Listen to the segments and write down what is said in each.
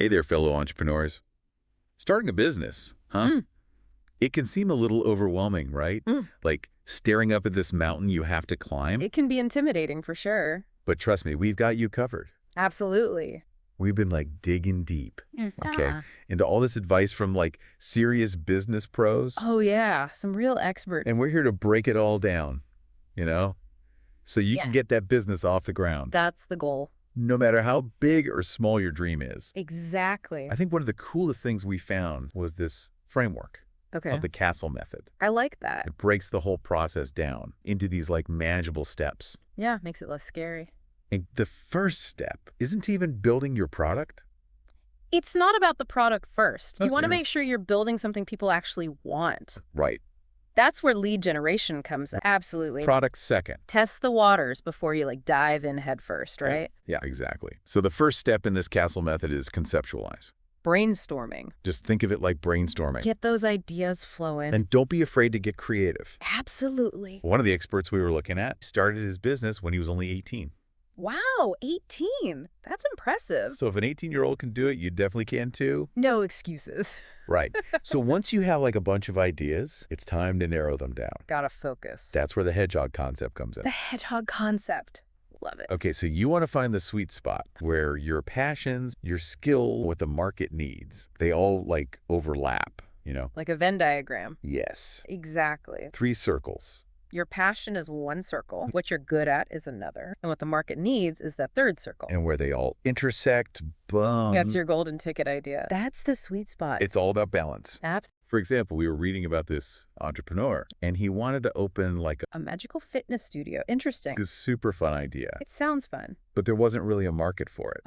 Hey there, fellow entrepreneurs. Starting a business, huh? Mm. It can seem a little overwhelming, right? Mm. Like staring up at this mountain you have to climb. It can be intimidating for sure. But trust me, we've got you covered. Absolutely. We've been like digging deep, okay, Yeah. into all this advice from like serious business pros. Oh, yeah. Some real expert. And we're here to break it all down, you know, so you Yeah. can get that business off the ground, That's the goal. no matter how big or small your dream is. Exactly. I think one of the coolest things we found was this framework Okay. of the CASL method. I like that. It breaks the whole process down into these like manageable steps. Yeah, makes it less scary. And the first step isn't even building your product. It's not about the product first. You want to Okay. make sure you're building something people actually want. Right. That's where lead generation comes in. Absolutely. Product second. Test the waters before you dive in head first, right? Yeah, exactly. So the first step in this CASL method is conceptualize. Brainstorming. Just think of it like brainstorming. Get those ideas flowing. And don't be afraid to get creative. Absolutely. One of the experts we were looking at started his business when he was only 18. Wow, 18. That's impressive. So if an 18-year-old can do it, you definitely can too. No excuses. Right. So once you have like a bunch of ideas, it's time to narrow them down. Gotta focus. That's where the Hedgehog Concept comes in. The Hedgehog Concept. Love it. Okay, so you want to find the sweet spot where your passions, your skill, what the market needs, they all like overlap, you know? Like a Venn diagram. Yes. Exactly. 3 circles. Your passion is one circle. What you're good at is another. And what the market needs is the third circle. And where they all intersect, boom. That's your golden ticket idea. That's the sweet spot. It's all about balance. For example, we were reading about this entrepreneur, and he wanted to open like A magical fitness studio. Interesting. this super fun idea, It sounds fun. but there wasn't really a market for it.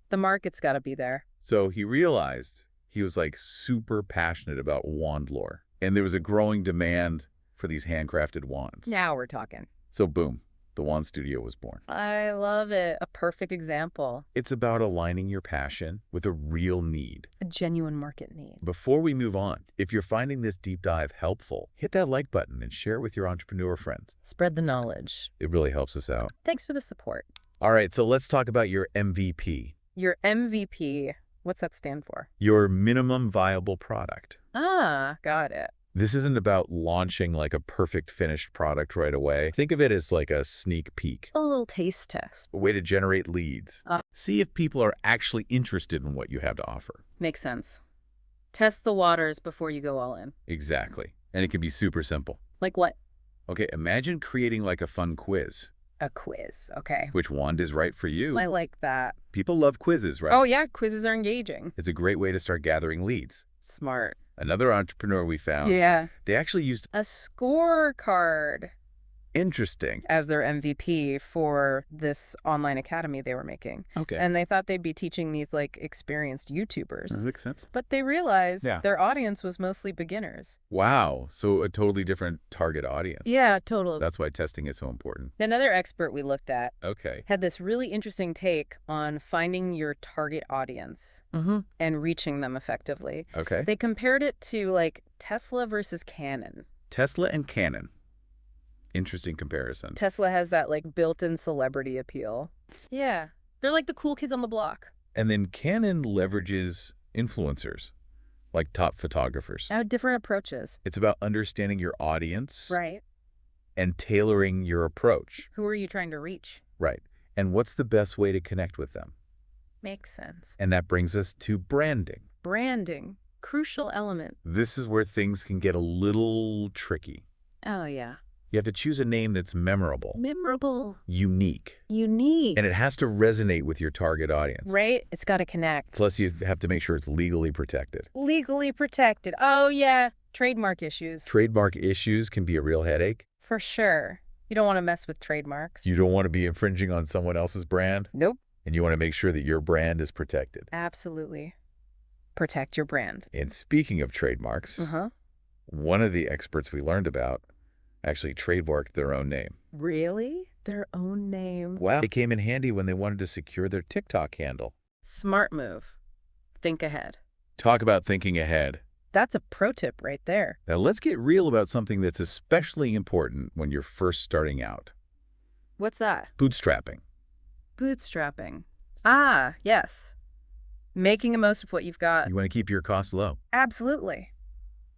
The market's got to be there. So he realized he was like super passionate about wand lore, and there was a growing demand for these handcrafted wands. Now we're talking. So boom, the wand studio was born. I love it. A perfect example. It's about aligning your passion with a real need. A genuine market need. Before we move on, if you're finding this deep dive helpful, hit that like button and share it with your entrepreneur friends. Spread the knowledge. It really helps us out. Thanks for the support. All right, so let's talk about your MVP, Your MVP, what's that stand for? your minimum viable product. Got it. This isn't about launching like a perfect finished product right away. Think of it as like a sneak peek, A little taste test. a way to generate leads. See if people are actually interested in what you have to offer. Makes sense. Test the waters before you go all in. Exactly. And it can be super simple. Like what? Okay, imagine creating like a fun quiz. A quiz. Okay. Which wand is right for you? I like that. People love quizzes, right? Oh, yeah. Quizzes are engaging. It's a great way to start gathering leads. Smart. Another entrepreneur we found, Yeah. they actually used A scorecard interesting. as their MVP for this online academy they were making. Okay. And they thought they'd be teaching these experienced YouTubers. That makes sense. But they realized Yeah. their audience was mostly beginners. Wow. So a totally different target audience. Yeah, totally. That's why testing is so important. Another expert we looked at Okay. had this really interesting take on finding your target audience and reaching them effectively. Okay. They compared it to Tesla versus Canon. Tesla and Canon. Interesting comparison. Tesla has that built-in celebrity appeal. Yeah. They're like the cool kids on the block. And then Canon leverages influencers, like top photographers. Different approaches. It's about understanding your audience Right. and tailoring your approach. Who are you trying to reach? Right. And what's the best way to connect with them? Makes sense. And that brings us to branding. Branding. Crucial element. This is where things can get a little tricky. Oh, yeah. You have to choose a name that's memorable, Memorable. unique, Unique. and it has to resonate with your target audience. Right? It's got to connect. Plus, you have to make sure it's legally protected. Legally protected. Oh, yeah. Trademark issues. Trademark issues can be a real headache. For sure. You don't want to mess with trademarks. You don't want to be infringing on someone else's brand, Nope. and you want to make sure that your brand is protected. Absolutely. Protect your brand. And speaking of trademarks, one of the experts we learned about actually trademarked their own name. Really? Their own name. Wow. It came in handy when they wanted to secure their TikTok handle. Smart move. Think ahead. Talk about thinking ahead. That's a pro tip right there. Now let's get real about something that's especially important when you're first starting out. What's that? Bootstrapping. Bootstrapping. Ah, yes. Making the most of what you've got. You want to keep your costs low Absolutely.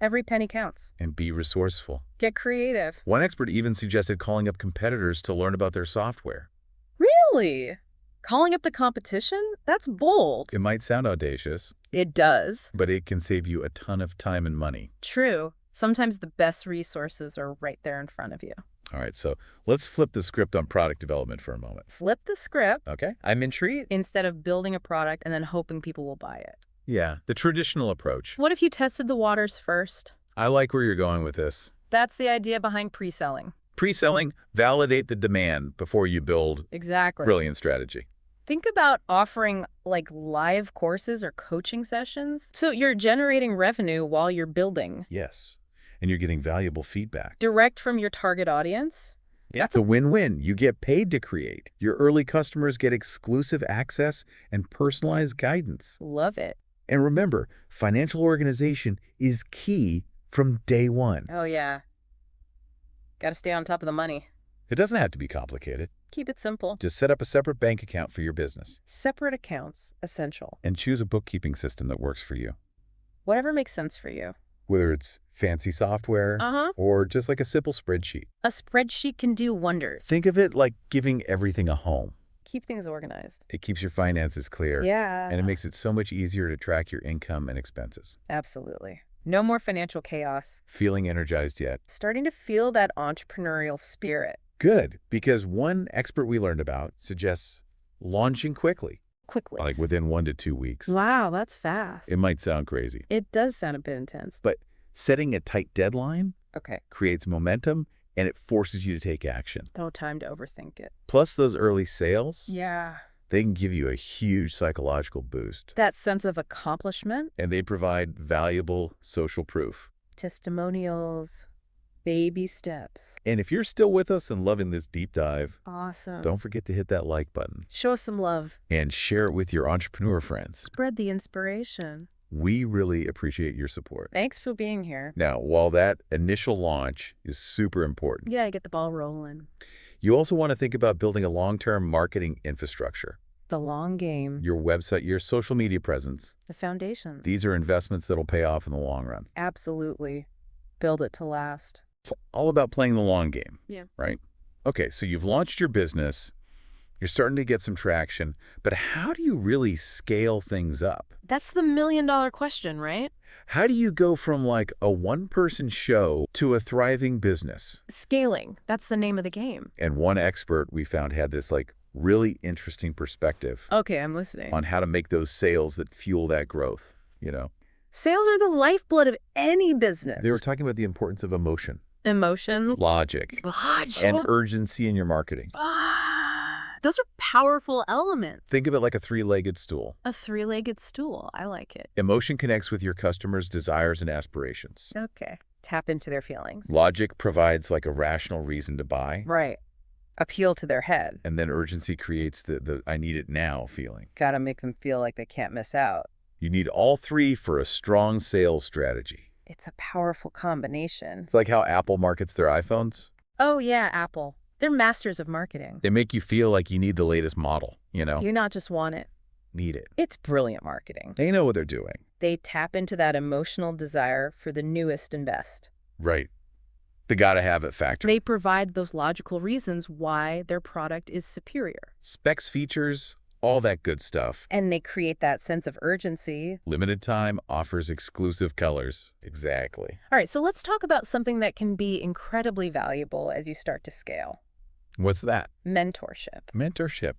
Every penny counts. and be resourceful. Get creative. One expert even suggested calling up competitors to learn about their software. Really? Calling up the competition? That's bold. It might sound audacious, It does. but it can save you a ton of time and money. True. Sometimes the best resources are right there in front of you. All right, so let's flip the script on product development for a moment. Flip the script Okay, I'm intrigued. instead of building a product and then hoping people will buy it. Yeah, the traditional approach. What if you tested the waters first? I like where you're going with this. That's the idea behind pre-selling. Pre-selling, validate the demand before you build Exactly. brilliant strategy. Think about offering like live courses or coaching sessions. So you're generating revenue while you're building. Yes, and you're getting valuable feedback. Direct from your target audience. Yeah, it's a win-win. You get paid to create. Your early customers get exclusive access and personalized guidance. Love it. And remember, financial organization is key from day one. Oh, yeah. Got to stay on top of the money. It doesn't have to be complicated. Keep it simple. Just set up a separate bank account for your business Separate accounts, essential. and choose a bookkeeping system that works for you. Whatever makes sense for you. Whether it's fancy software or just like a simple spreadsheet. A spreadsheet can do wonders. Think of it like giving everything a home. Keep things organized. It keeps your finances clear. Yeah. And it makes it so much easier to track your income and expenses. Absolutely. No more financial chaos. Feeling energized yet? Starting to feel that entrepreneurial spirit. Good, because one expert we learned about suggests launching quickly, Quickly. like within 1 to 2 weeks. Wow, that's fast. It might sound crazy, It does sound a bit intense. but setting a tight deadline Okay. creates momentum and it forces you to take action. No time to overthink it. Plus those early sales, Yeah. they can give you a huge psychological boost. That sense of accomplishment, And they provide valuable social proof. testimonials, baby steps. And if you're still with us and loving this deep dive, Awesome. don't forget to hit that like button Show us some love. and share it with your entrepreneur friends. Spread the inspiration. We really appreciate your support. Thanks for being here. Now, while that initial launch is super important, You gotta get the ball rolling. you also want to think about building a long-term marketing infrastructure. The long game. Your website, your social media presence. The foundation. These are investments that'll pay off in the long run. Absolutely. Build it to last. It's all about playing the long game, Yeah. right? Okay, so you've launched your business. You're starting to get some traction, but how do you really scale things up? That's the million-dollar question, right? How do you go from like a one-person show to a thriving business? Scaling. That's the name of the game. And one expert we found had this like really interesting perspective Okay, I'm listening. on how to make those sales that fuel that growth, you know? Sales are the lifeblood of any business. They were talking about the importance of emotion, Emotion. logic, and urgency in your marketing. Those are powerful elements. Think of it like a three-legged stool. A three-legged stool. I like it. Emotion connects with your customers' desires and aspirations. Okay. Tap into their feelings. Logic provides like a rational reason to buy. Right. Appeal to their head. And then urgency creates the I need it now feeling. Gotta make them feel like they can't miss out. You need all three for a strong sales strategy. It's a powerful combination. It's like how Apple markets their iPhones. Oh, yeah, Apple. They're masters of marketing. They make you feel like you need the latest model, you know? You not just want it. Need it. It's brilliant marketing. They know what they're doing. They tap into that emotional desire for the newest and best. Right. The gotta have it factor. They provide those logical reasons why their product is superior. Specs, features, all that good stuff. And they create that sense of urgency. Limited time offers exclusive colors. Exactly. All right, so let's talk about something that can be incredibly valuable as you start to scale. What's that? Mentorship. Mentorship.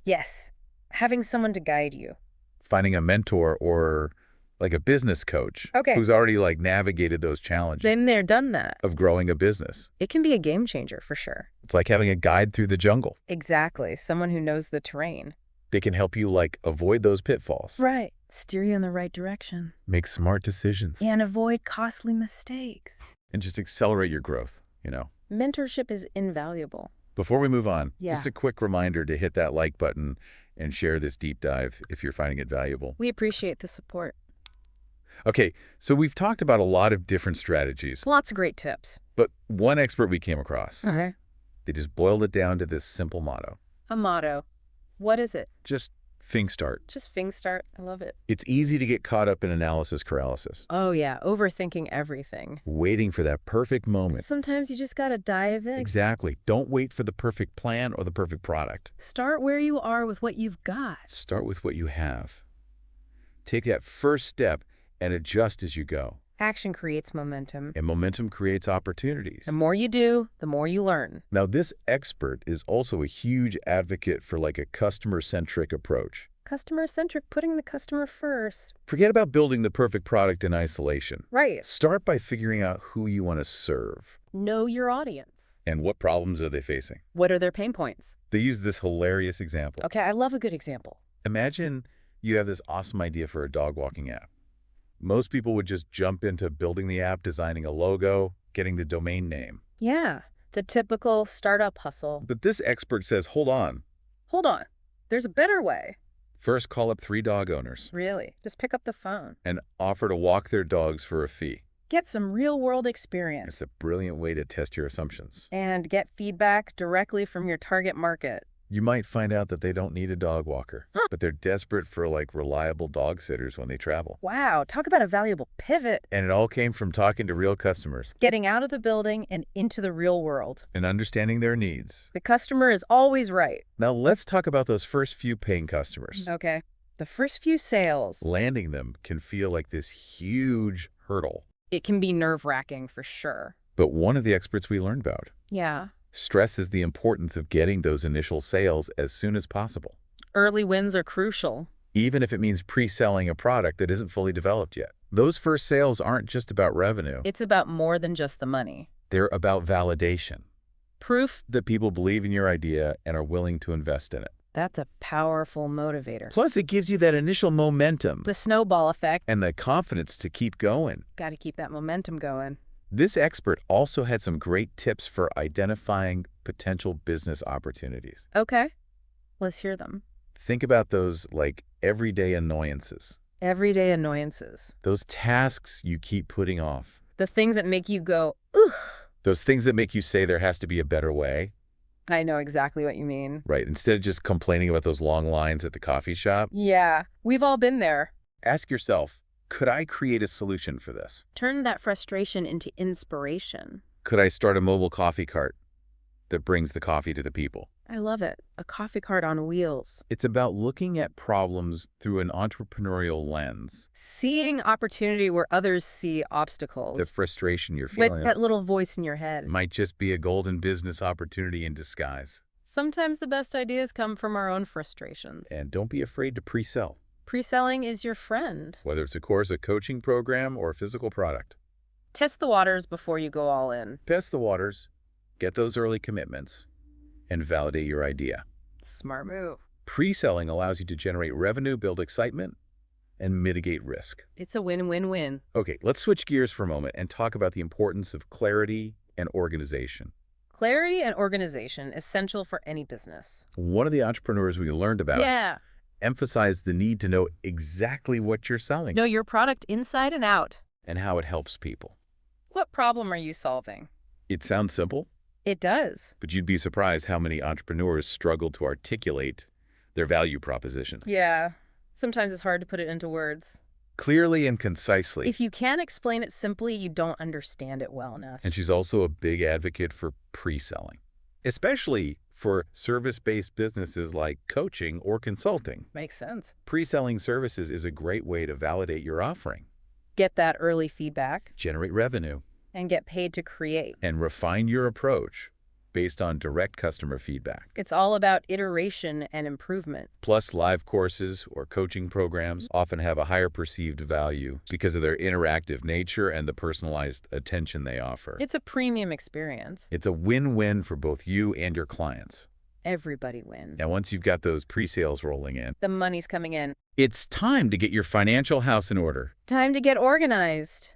Yes, having someone to guide you. Finding a mentor or like a business coach who's already like navigated those challenges Been there, done that. of growing a business. It can be a game changer for sure. It's like having a guide through the jungle. Exactly, someone who knows the terrain. They can help you like avoid those pitfalls. Right. Steer you in the right direction. Make smart decisions. And avoid costly mistakes. And just accelerate your growth, you know. Mentorship is invaluable. Before we move on, Yeah. just a quick reminder to hit that like button and share this deep dive if you're finding it valuable. We appreciate the support. Okay, so we've talked about a lot of different strategies, Lots of great tips. but one expert we came across, Okay. they just boiled it down to this simple motto. A motto. What is it? Just Fing start. Just Fing start. I love it. It's easy to get caught up in analysis paralysis, Oh, yeah. Overthinking everything. waiting for that perfect moment. Sometimes you just gotta dive in. Exactly. Don't wait for the perfect plan or the perfect product. Start where you are with what you've got. Start with what you have. Take that first step and adjust as you go. Action creates momentum. And momentum creates opportunities. The more you do, the more you learn. Now, this expert is also a huge advocate for like a customer-centric approach. Customer-centric, putting the customer first. Forget about building the perfect product in isolation. Right. Start by figuring out who you want to serve. Know your audience. And what problems are they facing? What are their pain points? They use this hilarious example. Okay, I love a good example. Imagine you have this awesome idea for a dog walking app. Most people would just jump into building the app, designing a logo, getting the domain name. Yeah, the typical startup hustle. But this expert says, hold on. Hold on. There's a better way. First, call up 3 dog owners Really? Just pick up the phone. and offer to walk their dogs for a fee. Get some real-world It's experience. a brilliant way to test your assumptions. And get feedback directly from your target market. You might find out that they don't need a dog walker, but they're desperate for like reliable dog sitters when they travel. Wow, talk about a valuable pivot. And it all came from talking to real customers Getting out of the building and into the real world. and understanding their needs. The customer is always right. Now let's talk about those first few paying customers. Okay. The first few sales. Landing them can feel like this huge hurdle. It can be nerve-wracking for sure. But one of the experts we learned about Yeah. stresses the importance of getting those initial sales as soon as possible, Early wins are crucial. even if it means pre-selling a product that isn't fully developed yet. Those first sales aren't just about revenue. It's about more than just the money. They're about validation, Proof, that people believe in your idea and are willing to invest in it. that's a powerful motivator. Plus, it gives you that initial momentum The snowball effect. and the confidence to keep going. Got to keep that momentum going. This expert also had some great tips for identifying potential business opportunities. Okay. Let's hear them. Think about those like everyday annoyances, Everyday annoyances. those tasks you keep putting off, The things that make you go, ugh. those things that make you say there has to be a better way, I know exactly what you mean. right? Instead of just complaining about those long lines at the coffee shop, Yeah, we've all been there. ask yourself, could I create a solution for this? Turn that frustration into inspiration. Could I start a mobile coffee cart that brings the coffee to the people? I love it. A coffee cart on wheels. It's about looking at problems through an entrepreneurial lens. Seeing opportunity where others see obstacles. The frustration you're Like feeling that little voice in your head. might just be a golden business opportunity in disguise. Sometimes the best ideas come from our own frustrations. And don't be afraid to pre-sell, Pre-selling is your friend. whether it's a course, a coaching program, or a physical product. Test the waters before you go all in. Test the waters, get those early commitments, and validate your idea. Smart move. Pre-selling allows you to generate revenue, build excitement, and mitigate risk. It's a win-win-win. Okay, let's switch gears for a moment and talk about the importance of clarity and organization. Clarity and organization essential for any business. One of the entrepreneurs we learned about Yeah. emphasized the need to know exactly what you're selling Know your product inside and out. and how it helps people. What problem are you solving? It sounds simple, It does. but you'd be surprised how many entrepreneurs struggle to articulate their value proposition Yeah. Sometimes it's hard to put it into words. clearly and concisely. If you can't explain it simply, you don't understand it well enough. And she's also a big advocate for pre-selling, especially for service-based businesses like coaching or consulting. Makes sense. Pre-selling services is a great way to validate your offering, Get that early feedback generate revenue, and get paid to create. and refine your approach based on direct customer feedback. It's all about iteration and improvement. Plus, live courses or coaching programs often have a higher perceived value because of their interactive nature and the personalized attention they offer. It's a premium experience. It's a win-win for both you and your clients. Everybody wins. Now, once you've got those pre-sales rolling in, The money's coming in. it's time to get your financial house in order. Time to get organized.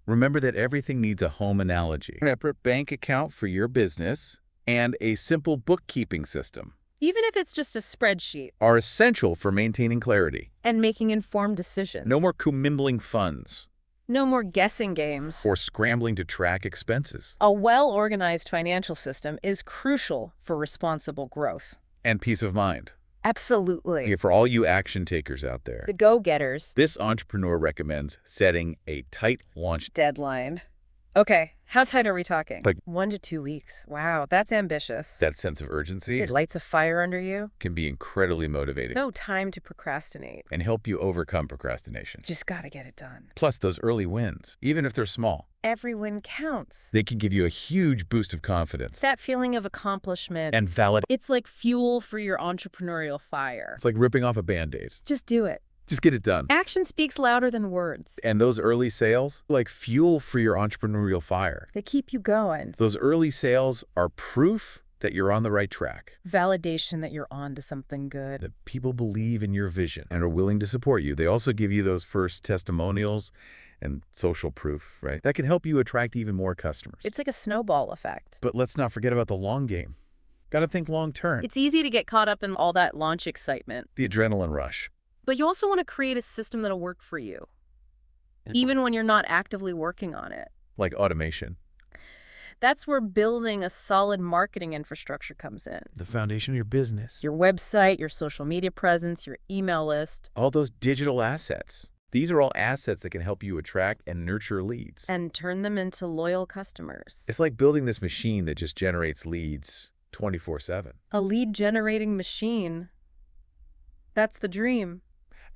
Remember that everything needs a home analogy, a separate bank account for your business, and a simple bookkeeping system Even if it's just a spreadsheet. are essential for maintaining clarity. And making informed decisions. No more commingling funds No more guessing games. or scrambling to track expenses. A well-organized financial system is crucial for responsible growth. And peace of mind. Absolutely. Okay, for all you action takers out there, The go-getters. this entrepreneur recommends setting a tight launch Deadline. Okay, how tight are we talking? Like- 1 to 2 weeks. Wow, that's ambitious. That sense of urgency It lights a fire under you. can be incredibly motivating No time to procrastinate. and help you overcome procrastination. Just gotta get it done. Plus, those early wins, even if they're small, Every win counts. they can give you a huge boost of confidence That feeling of accomplishment. and valid. It's like fuel for your entrepreneurial fire. It's like ripping off a Band-Aid. Just do it. Just get it done. Action speaks louder than words. And those early sales, like fuel for your entrepreneurial fire. They keep you going. Those early sales are proof that you're on the right track, Validation that you're on to something good. that people believe in your vision and are willing to support you. They also give you those first testimonials and social proof, right? That can help you attract even more customers. It's like a snowball effect. But let's not forget about the long game. Got to think long term. It's easy to get caught up in all that launch excitement. The adrenaline rush. But you also want to create a system that'll work for you, even when you're not actively working on it. Like automation. That's where building a solid marketing infrastructure comes in. The foundation of your business. Your website, your social media presence, your email list. All those digital assets. These are all assets that can help you attract and nurture leads. And turn them into loyal customers. It's like building this machine that just generates leads 24/7. A lead-generating machine. That's the dream.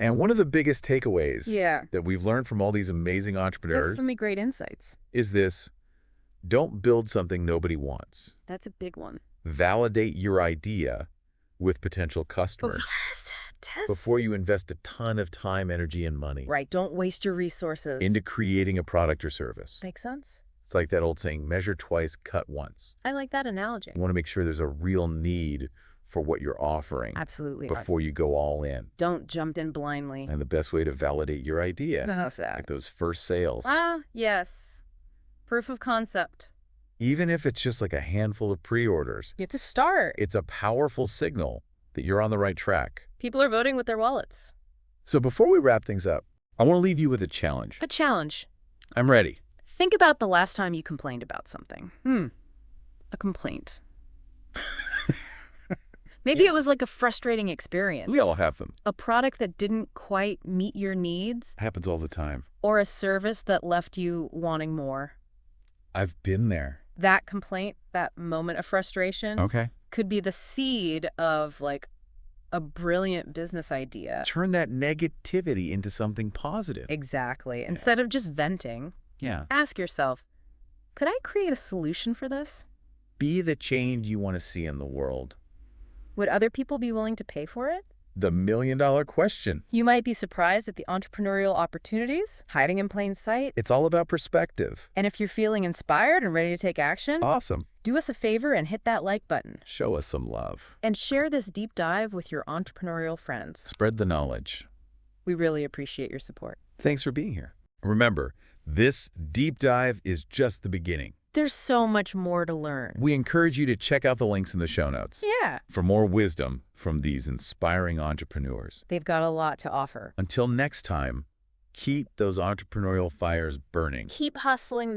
And one of the biggest takeaways Yeah. that we've learned from all these amazing That's entrepreneurs some great insights. is this: don't build something nobody wants. That's a big one. Validate your idea with potential customers Test. before you invest a ton of time, energy, and money Right. Don't waste your resources. into creating a product or service. Makes sense? It's like that old saying, measure twice, cut once. I like that analogy. You want to make sure there's a real need for what you're offering Absolutely. before you go all in. Don't jump in blindly. And the best way to validate your idea, How's that? like those first sales, Yes. Proof of concept. even if it's just like a handful of pre-orders, It's a start. it's a powerful signal that you're on the right track. People are voting with their wallets. So before we wrap things up, I want to leave you with a challenge. A challenge. I'm ready. Think about the last time you complained about something. A complaint. Maybe it was like a frustrating experience. We all have them. A product that didn't quite meet your needs, Happens all the time. or a service that left you wanting more. I've been there. That complaint, that moment of frustration, Okay. could be the seed of like a brilliant business idea. Turn that negativity into something positive. Exactly. Instead of just venting, Yeah. ask yourself, could I create a solution for this? Be the change you want to see in the world. Would other people be willing to pay for it? The million-dollar question. You might be surprised at the entrepreneurial opportunities hiding in plain sight. It's all about perspective. And if you're feeling inspired and ready to take action, Awesome. do us a favor and hit that like button. Show us some love. And share this deep dive with your entrepreneurial friends. Spread the knowledge. We really appreciate your support. Thanks for being here. Remember, this deep dive is just the beginning. There's so much more to learn. We encourage you to check out the links in the show notes Yeah. for more wisdom from these inspiring entrepreneurs. They've got a lot to offer. Until next time, keep those entrepreneurial fires burning. Keep hustling.